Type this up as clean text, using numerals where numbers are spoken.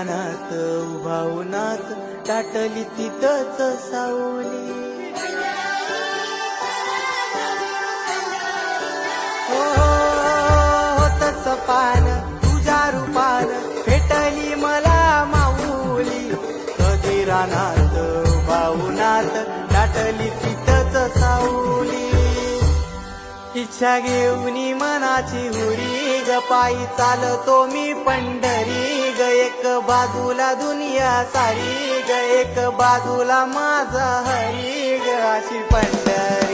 नात उभावनात टाटली तिथंच सावली हो होतच पान तुझ्या रूपान भेटली मला माऊली कधी रानात उभावनात टाटली तिथंच सावली इच्छा घेऊनी मनाची हुरी ग पायी चालतो मी पंढरी ग एक बाजूला दुनिया सारी ग एक बाजूला माझा हरी ग अशी पंढरी